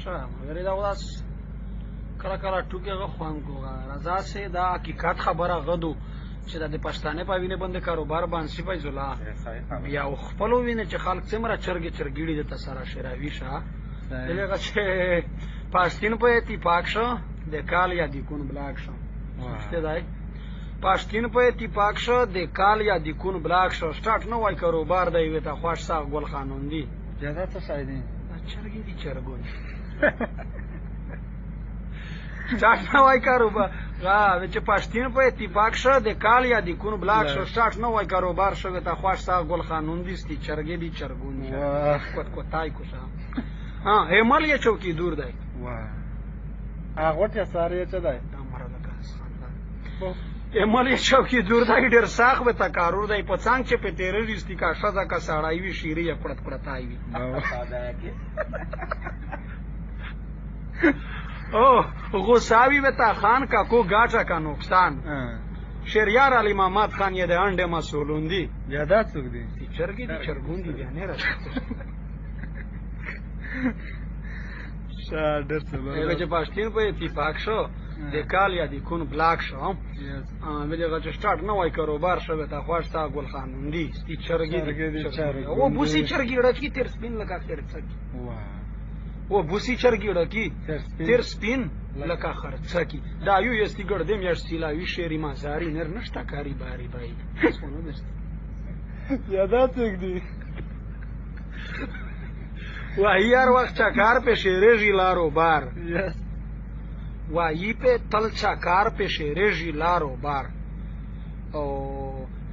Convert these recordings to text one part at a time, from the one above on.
ښه مګر دا اوس کله کله ټوکې هغه خوند کوغه رضا سي دا حقیقت خبره غدو چې د پښتانه په وینه باندې کاروبار باندې شي فیض الله بیا خپل وینه چې خلک څومره چرګیړي د تسره شراوي شه دغه چې پښتون په اتفاق شو د کال یا د کون بلاک شو څه دی پښتون په اتفاق شو د کال یا د کون بلاک شو سٹارټ نو وای کاروبار دی وته خوښ ساغ ګل قانون دی جزا څه شای دی چرګي دي چرګون سٹارټ نو وای کاروبار چې پښتون په اتفاق شو د کال یا د کون بلاک شو سٹارټ نو وای کاروبار شو ته خوښ ساغ ګل قانون دی ستي چرګي دي چرګون کوټ کوټای کوشا ها همال یې چوکي دور دی واه هغه ته ساري چه دی همال یې چوکي دور دی ډېر ساخ به تکارور دی په څنګ چې په تیرریستی کا شزا کا سړای وی شيری یې پړت پړتای وی او غوساوی وتا خان کا کو گاټا کا نقصان شریار علی محمد خان یې د انډه مسولون دی یادا څوک دی چرګي دي چرګون دي بیا نه راځي ډېر څه هغه چې پښتون په اتفاق شو د کال یا د کون بلاک شو هغه چې سٹارټ نه وای کاروبار شو ته خوښ تا ګل قانون دی ستي چرګي دي او بوسي چرګي ډکی تر سپین لکه خرڅکی او بوسي چرګي ډکی تر سپین لکه خرڅکی دا یو یستی ګړدې میاشتې لا وی شری مازاری نر نشتا کاری باری بای یادا څوک دی وای هر وخت چکار په شیرېږي لارو بار وای په تل چکار په شیرېږي لارو بار او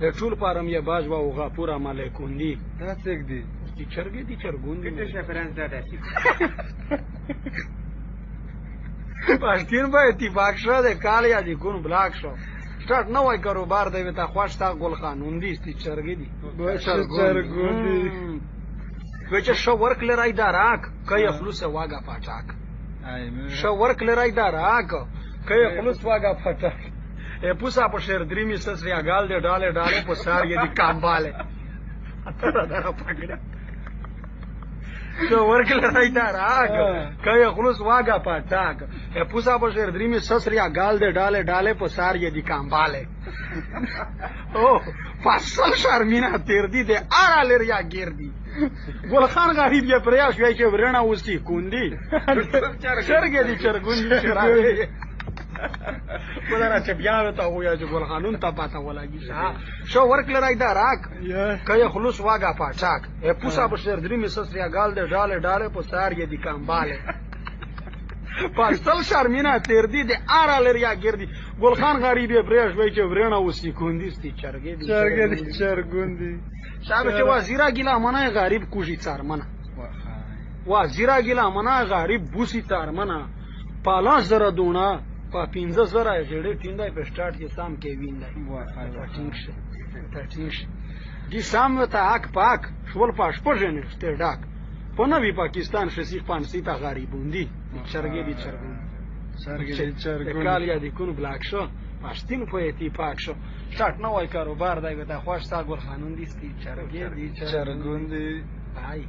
د ټول پارم یې باج و غا پورا ملکون دی دا څوک دی چې چرګې دي چرګون دي څه فرانس دا داسي پښتون په اتفاق شو د کال یا د کون بلاک شو سٹارټ نو وای کاروبار دی ته خوښ تا ګل قانون دی چې چرګې دي چرګون دي وچه شو ورک لرای داراک کای خلوص واگا پاچاک شو ورک لرای داراک کای خلوص واگا پاچاک ای پوسا په شهر دریمی سس ریاګال دی ډاله ډاله په سار یې دی کامباله اتره دره پکړه شو ورک لرای داراک کای خلوص واگا پاچاک ای پوسا په شهر دریمی سس ریاګال دی ډاله ډاله په سار یې دی کامباله او فصل شرمینا تیر دی د آرا لریا ګردی ګل خان غریب یې پریاش وای چې ورنه اوسې کوندي چرګې دي چرګون دي چرګې ولر چې بیا ته وای چې ګل خانون ته پاته ولګي شو ورک لرای دا راک کای خلوص واګه پاچاک ای پوسا بشر درې مسس ریاګال د ډاله ډاله په سار یې دي کامباله پاستل شرمینا تیر دی د آرا لریا ګردی ګل خان غریب یې پریاش وای چې ورنه اوسې کوندي ستي چرګې دي چرګون دي شابه چې وزیرا ګیلا منه غریب کوشي څارمنه وزیرا ګیلا منه غریب بوسی څارمنه پالا زره دونه په 15 زره جوړې ټینډای په سٹارټ کې سام کې ویندای ټینګ دي سام ته حق پاک شول پاش پژنه ست ډاک په نوې پاکستان شسیخ پانسی ته غریبوندی چرګې دي چرګون کال یا د کون بلاک شو پښتون په اتفاق شو سٹارټ نو وای کاروبار دی ته خوښ تا ګل قانون دي ستي چرګې دي چرګون دي آی